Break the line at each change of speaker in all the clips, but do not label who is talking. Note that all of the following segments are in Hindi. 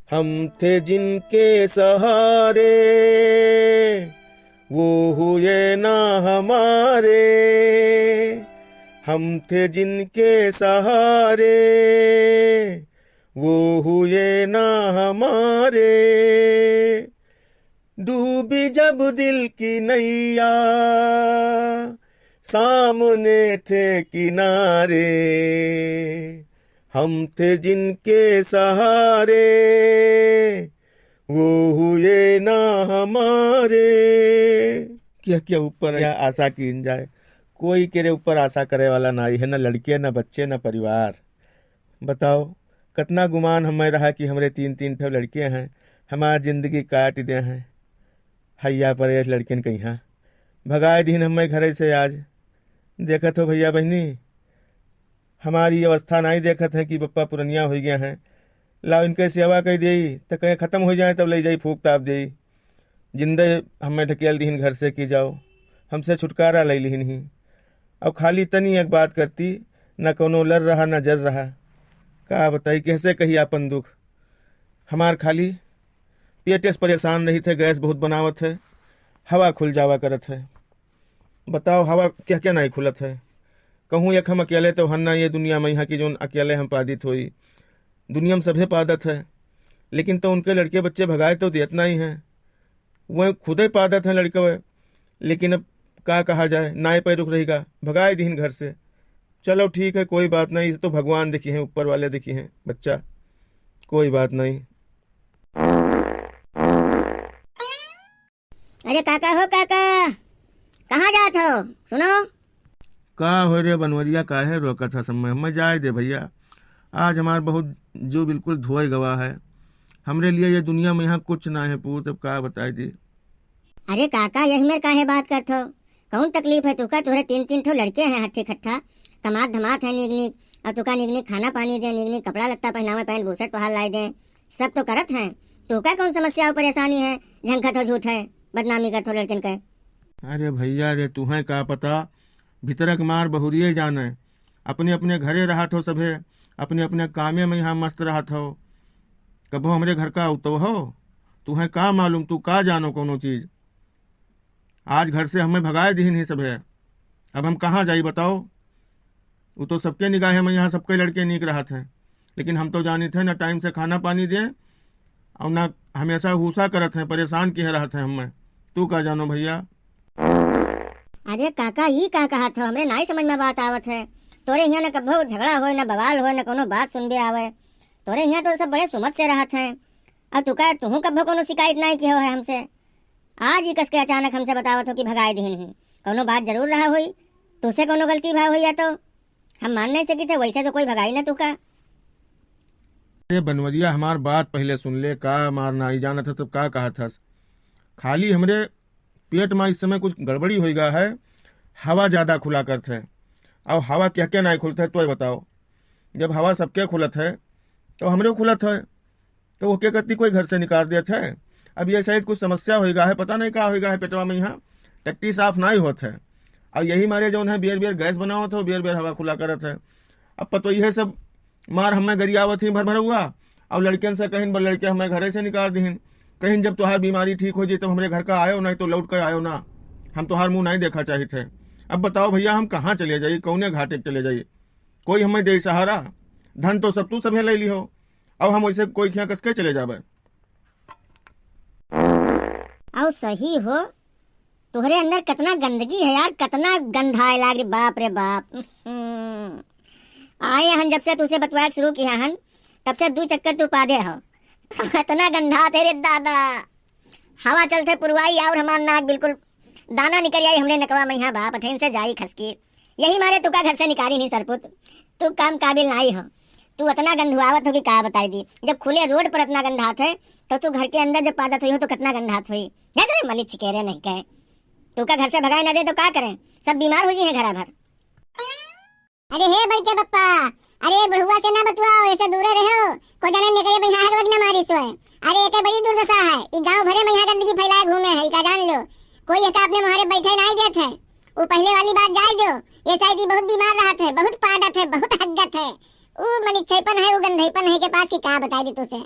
हम थे जिनके सहारे, वो हुए ना हमारे। हम थे जिनके सहारे, वो हुए ना हमारे। डूबी जब दिल की नैया, सामने थे किनारे। हम थे जिनके सहारे, वो हुए ना हमारे। क्या क्या ऊपर क्या आशा की जाए, कोई तेरे ऊपर आशा करे वाला ना है, ना लड़के ना बच्चे ना परिवार। बताओ कितना गुमान हमें रहा कि हमारे तीन तीन ठो लड़के हैं, हमारा जिंदगी काट दे हैं। हैया पर ये लड़किन कहीं भगाए दिन हमें घरे से। आज देखत हो भैया बहनी, हमारी अवस्था नहीं देखत है कि पप्पा पुरनिया हो गया हैं। लाओ इनके सेवा कर दी तो कहीं ख़त्म हो जाए तब ले जाई फूक ताप दे। जिंदे हमें ढकेल दीन घर से कि जाओ, हमसे छुटकारा ले लीन ही। अब खाली तनी एक बात करती, न कोनो लड़ रहा न जर रहा। का बताई कैसे कही अपन दुख। हमार खाली पेटे से परेशान रही थे, गैस बहुत बनावत है, हवा खुल जावा करत है। बताओ हवा क्या क्या नहीं खुलत है। कहूँ एक हम अकेले तो हन्ना ये दुनिया में यहाँ की जो अकेले हम पादित हुई। दुनिया में सभे पादत है, लेकिन तो उनके लड़के बच्चे भगाए तो देतना ही हैं। वह खुद ही पादत हैं लड़के वह, लेकिन अब क्या कहा जाए, नाय पे रुक रहेगा, भगाए दीन घर से। चलो ठीक है, कोई बात नहीं, तो भगवान दिखी हैं, ऊपर वाले दिखी हैं बच्चा, कोई बात नहीं।
अरे काका हो काका, कहाँ जात हो? सुनो।
का हो रे बनवरिया, काहे रोका था समय, हमें जाए दे भैया। आज हमार बहुत जो बिल्कुल धोए गवा है। हमरे लिए ये दुनिया में यहाँ कुछ ना है पूत, अब का बताए दी।
अरे काका यही मेरे काहे बात करत हो? कौन तकलीफ है तुका? तुहरे तीन तीन ठो लड़के हैं हट्ठी खट्ठा, कमात धमात है निक निक, और तुका निक निक खाना पानी दे, निक निक कपड़ा लगता पहनावे, पहन भूसट तो हाल लाई दे, सब तो करत हैं। तुका कौन समस्या परेशानी है? झंखत हो झूठ है, बदनामी करत हो लड़किन के।
अरे भैया रे, तुम्हें का पता, भीतरक मार बहुरिये जाने। अपने अपने घरे रहा हो सभे, अपने अपने कामे में यहाँ मस्त रहा हो। कबो हमरे घर का तो हो, तुम्हें का मालूम, तू का जानो कोनो चीज। आज घर से हमें भगाए दीन ही सब है, अब हम कहाँ जाई बताओ। वो तो सबके निगाहें में यहाँ सबके लड़के नीक रहा थे, लेकिन हम तो जानी थे ना टाइम से खाना पानी दें और ना हमेशा हुसा करत हैं, परेशान किए रहत हैं हमें। तू का जानो भैया।
अरे काका ये का कहा था, हमरे नहीं समझ में बात आवत है। तोरे यहाँ न कभो झगड़ा हो, न बवाल हो, न कोनो बात सुनबे आवे। तोरे यहाँ तो सब बड़े सुमत से रहत हैं, और तुका तुहू कभो कोनो शिकायत नहीं किया है हमसे। आज ही कस के अचानक हमसे बतावत हो कि भगाए दीन ही। कोनो बात जरूर रहा हुई, तुझसे कोनो गलती भाव हुई तो हम मान नहीं सकी थे, वैसे तो कोई भगाई ना तुका।
अरे बनवरिया, हमार बात पहले सुन ले, का मारना ही जाना था तो का कहा था। खाली हमरे पेट में इस समय कुछ गड़बड़ी हो गया है, हवा ज़्यादा खुला करते है। अब हवा क्या क्या नहीं खुलता है तो बताओ। जब हवा सबके खुलत है तो हमरे खुलत है, तो वो क्या करती, कोई घर से निकाल देते है। अब ये शायद कुछ समस्या होगा है, पता नहीं क्या होगा है पेटवा में, यहाँ टट्टी साफ नहीं होत है। और यही मारे जो है बेर बेर गैस बनावत हो, बेर बेर हवा खुला करत है। अब पतो यह सब मार हमें गरियावत ही भर भर हुआ, और लड़कियन से कहीं लड़के हमें घरे से निकाल दीन। कहीं जब तुम्हारी बीमारी ठीक हो जाए तब हमारे घर का आयो, नहीं तो लौट कर आयो ना। हम तुम्हार मुंह नहीं देखा चाहिए थे। अब बताओ भैया, हम कहाँ चले जाइए, कौने घाटे चले जाइए? कोई हमें दे सहारा? धन तो सब तू सभे ले ली हो, अब हम वैसे कोई खिया कसके चले जाबे।
और सही हो, तुहरे अंदर कितना गंदगी है यार, कितना गंधाए लाग, बाप रे बाप। आए हन जब से तुझसे बतवाया शुरू किया हन, तब से 2 चक्कर तू पादे हो। इतना गंधा तेरे दादा। हवा चलते पुरवाई और हमार नाक बिल्कुल दाना निकल आई हमने नकवा में, यहाँ बाप अठेन से जाई खसकी। यही मारे तुका घर से निकाली नहीं सरपुत, तू काम काबिल नहीं हो। तू इतना गंधुआवत हो कि का बताई दी। जब खुले रोड पर इतना गंधात है तो तू घर के अंदर जब पादत हुई हो तो कितना गंधात हुई। क्या करे मलिक चिकेरे नहीं कहे, तू का घर से भगाए ना दे तो क्या करें, सब बीमार हो जी है घरा भर।
अरे हे बड़के पप्पा, अरे बुढ़वा से ना बतवाओ, ऐसे दूर रहो। को जाने निकले भैया हर वक्त न मारी सोए। अरे एक बड़ी दुर्दशा है, ई गांव भरे में यहाँ गंदगी फैलाए घूमे है, इका जान लो। कोई एक अपने मुहारे बैठे नहीं देते है। वो पहले वाली बात जाए दो, ये शायद बहुत बीमार रहत है, बहुत पादत है, बहुत हग्गत है। वो मलिक छैपन है, वो गंधेपन है के पास की का बताई दी तुझसे।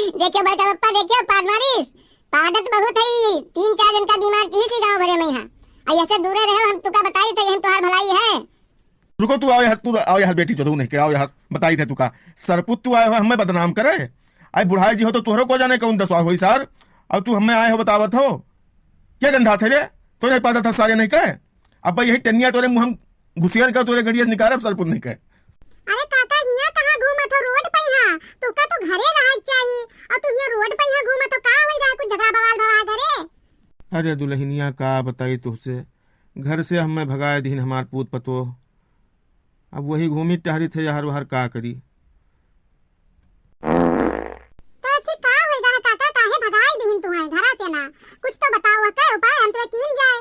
देखियो बड़का पप्पा, देखियो पाद मारिस, पादत बहुत है। 3-4 जन का बीमार की सी गांव भरे में यहाँ। आई ऐसे दूरे रहो, हम तुका बताई थे, हम तुहार भलाई है।
रुको, तू आओ यार, तू आओ यार बेटी, चलो नहीं के आओ यार, बताई थे तुका सरपुत तू आए हो हमें बदनाम करे। आई बुढ़ाई जी हो तो तोहरो को जाने कौन दसवा हुई सर, और तू हमें आए हो बतावत हो क्या गंधा थे रे, तो नहीं पाता था सारे नहीं कहे। अब भाई यही टनिया तोरे मुँह हम घुसियर कर तोरे गड़िया निकाले सरपुत नहीं कहे।
अरे काका हिया कहां घूमत हो, रोड पे यहाँ तुका तो घरे रहा चाहिए, और तू हिया रोड पे यहाँ घूमत हो, का होई रहा, कुछ झगड़ा बवाल भवा करे।
अरे दुल्हनिया का बताई तुझसे, घर से हमें भगाए दिन हमार पूत पतो, अब वही घूमी टहरी थे हर वहर का करी।
तो अच्छी का होई रहा काका, काहे भगाई दिन तुम्हारे घरा से ना, कुछ तो बताओ, का उपाय हमसे कीन जाए।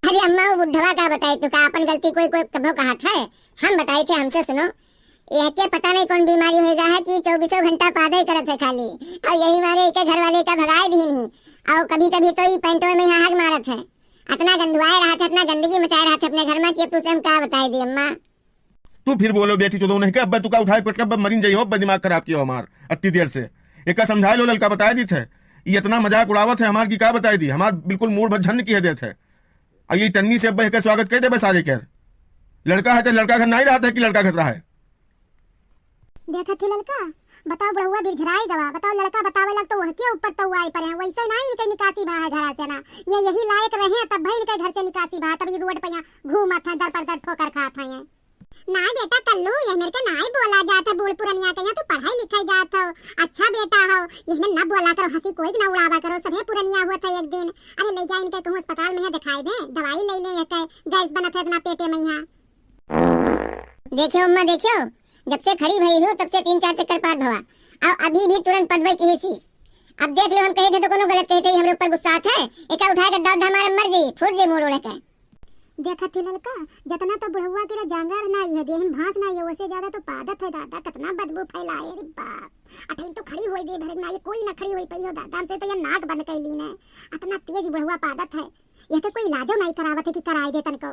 अरे अम्मा वो बुढ़वा का बताई तो का अपन गलती कोई कोई कभो कहा था, हम बताई थे, हमसे सुनो। यह के पता नहीं कौन बीमारी होएगा है कि 24 घंटा पादे करत है खाली, और यही मारे के घर वाले का भगाए दिन ही, और कभी कभी तो ही पैंटो में यहाँ हग मारत है। इतना गंदवाए रहा था, इतना गंदगी मचाए रहा था अपने घर में कि अब तुझसे हम क्या बताई दी अम्मा।
तू फिर बोलो बेटी चलो नहीं के, अब तू का उठाए पटक अब मरीन जाइयो, दिमाग खराब किया हमार अति देर से। एक समझाए लो, लड़का बताए दी थे, ये इतना मजाक उड़ावत है हमार की क्या बताई दी, हमार बिल्कुल मूड भज्जन किए देते है। और ये टन्नी से अब का स्वागत कह दे बस सारे कर, लड़का है तो लड़का घर नहीं रहा था कि लड़का घर रहा है।
देखा थे लड़का, बताओ बुढ़वा बिरझराई गवा, बताओ लड़का बतावे लग तो वह के ऊपर तो आई पर है, वैसे नहीं इनके निकासी बा है घरा से ना, ये यही लायक रहे तब भाई इनके घर से निकासी बा, तब ये रोड पे यहाँ घूमत है, दर पर दर ठोकर खात है। ना बेटा कल्लू, ये मेरे के नाई बोला जाता बूढ़ पुरनिया के, यहाँ तो पढ़ाई लिखाई जात हो, अच्छा बेटा हो, ये ना बोला करो, हंसी कोई ना उड़ावा करो, सभी पुरनिया हुआ था एक दिन। अरे ले जा इनके कहूँ अस्पताल में दिखाई दे, दवाई ले ले, गैस बनत है इतना पेटे में यहाँ। देखियो अम्मा देखियो, जब से खड़ी भई हो तब से 3-4 चक्कर पार भवा, और अभी भी तुरंत पदवई की सी। अब देख लो हम कहे थे तो कोनो गलत कहे थे, हमरे ऊपर गुस्सा है, एका उठा के दाद हमारे मर जी फूट जे मोड़ उड़े के। देखा थी लड़का, जितना तो बुढ़वा के जांगर नहीं है, देह में भांस नहीं है, वैसे ज्यादा तो पादत है दादा, कितना बदबू फैलाए। अरे बाप, अठई तो खड़ी हुई दे भर में, ये कोई ना खड़ी हुई पई हो दादा, हमसे तो ये नाक बंद कैली ने, इतना तेज बुढ़वा पादत है, ये तो कोई इलाजो नहीं करावत है कि कराई दे तनको।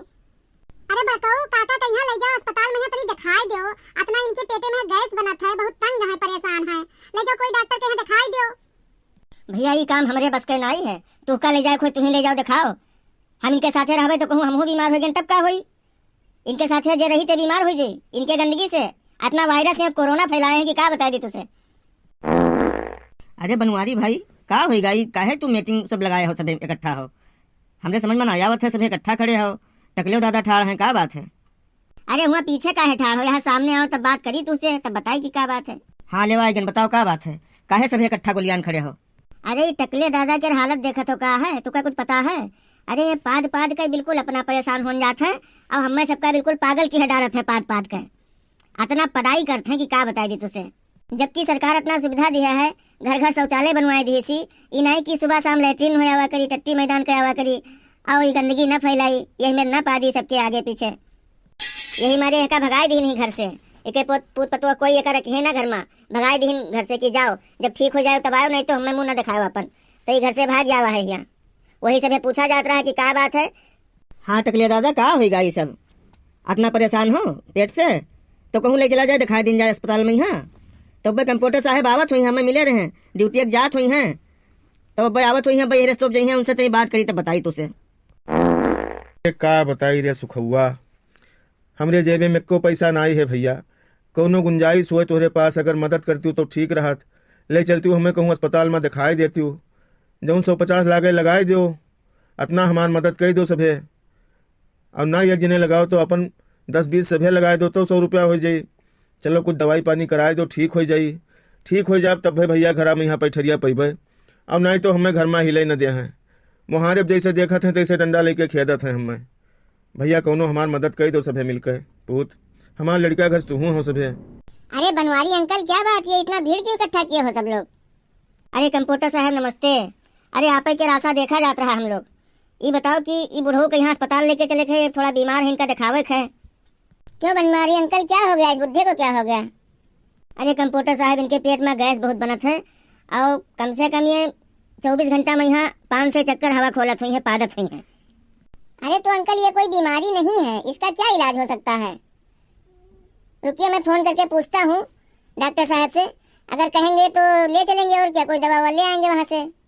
अरे बताओ काका कहीं ले जाओ अस्पताल में, तनी दिखाई दो, अपना इनके पेटे में गैस बनत है, बहुत तंग है, परेशान है, ले जाओ कोई डॉक्टर के यहाँ दिखाई दो।
भैया ये काम हमारे बस के नहीं है, तू का ले जाए कोई, तुम्हें ले जाओ दिखाओ, हम इनके साथे रहबे तो कहूँ हमहू बीमार हो गए तब का होई, इनके साथे जे रही ते बीमार हो जाई, इनके गंदगी से इतना वायरस है, कोरोना फैलाए हैं कि का बता दी तुझसे।
अरे बनवारी भाई का होएगा, काहे तू मीटिंग सब लगाए हो, सब इकट्ठा हो, हमरे समझ में ना आवत है, सब इकट्ठा खड़े हो, टकले दादा ठाड़ हैं, का बात है।
अरे हुआ पीछे का है ठाड़ हो, यहाँ सामने आओ तब बात करी तुझसे, तब बताई कि क्या बात है।
हाँ ले आइगन, बताओ का बात है, काहे सब इकट्ठा गोलियान खड़े हो।
अरे टकले दादा के हालत देखा तो का है, तुका कुछ पता है। अरे ये पाद पाद का बिल्कुल अपना परेशान हो जाता है, और हमें सबका बिल्कुल पागल की हडारत है, पाद पाद का इतना पढ़ाई करते हैं कि क्या बताई दी तुझसे, जबकि सरकार इतना सुविधा दिया है, घर घर शौचालय बनवाए दी सी, इनाई की सुबह शाम लेटरिन हो आवा करी, टट्टी मैदान के आवा करी, और ये गंदगी न फैलाई, यही में न पा दी सबके आगे पीछे, यही मारे एक भगाए दी घर से, एक पूत पतुआ कोई एक रखे ना घर में, भगाए दी घर से कि जाओ जब ठीक हो जाओ तब आओ, नहीं तो हमें मुंह न दिखाओ अपन, तो ये घर से भाग जावा है यहाँ, वही सब पूछा जाता रहा कि क्या बात है।
हाँ टकले दादा का होएगा, ये सब इतना परेशान हो पेट से, तो कहूँ ले चला जाए दिखाई दिन जाए अस्पताल में यहाँ, तो भाई कंप्यूटर साहब आवत हुई, हमें मिले रहे ड्यूटी एक जात हुई हैं, तो भाई आवत हुई हैं, भाई रेस्तोप जाइए उनसे तो बात करी तब बताई तुझसे।
का बताई रे सुखुआ, हमरे जेबे में को पैसा नहीं है भैया, कोनो गुंजाइश हो तोहरे पास, अगर मदद करती हूँ तो ठीक रहत, ले चलती हूँ हमें कहूँ अस्पताल में दिखाई देती हूँ, जो 150 लागे लगाए दो, अपना हमार मदद कर दो सभे, और ना एक जने लगाओ तो अपन 10-20 सभे लगाए दो तो 100 रुपया हो जाई, चलो कुछ दवाई पानी कराए दो, ठीक हो जाई, ठीक हो जाए तब भाई भैया घर में यहाँ पैठरिया पैबे, और नहीं तो हमें घर में हिले न दे हैं, मुहारे जैसे देखत हैं तैसे डंडा लेके खेदत हैं हमें, भैया कौनो हमार मदद कर दो सभे मिलकर, पूत हमार लड़का घर तू हो सभे।
अरे बनवारी अंकल क्या बात है, इतना भीड़ क्यों इकट्ठा किए हो सब लोग।
अरे कंप्यूटर साहब नमस्ते, अरे आप के रास्ता देखा जाता रहा हम लोग, ये बताओ कि ये बुढ़ऊ के यहाँ अस्पताल लेके चले गए, थोड़ा बीमार है, इनका दिखावे है।
क्यों बनवारी अंकल क्या हो गया, इस बुढ़े को क्या हो गया।
अरे कंप्यूटर साहब इनके पेट में गैस बहुत बनत है, और कम से कम ये 24 घंटा में यहाँ 5 चक्कर हवा खोलत हुई है, पादत हुई है।
अरे तो अंकल ये कोई बीमारी नहीं है, इसका क्या इलाज हो सकता है। रुकिए मैं फोन करके पूछता हूँ डॉक्टर साहब से, अगर कहेंगे तो ले चलेंगे, और क्या, कोई दवा ले आएंगे वहाँ से।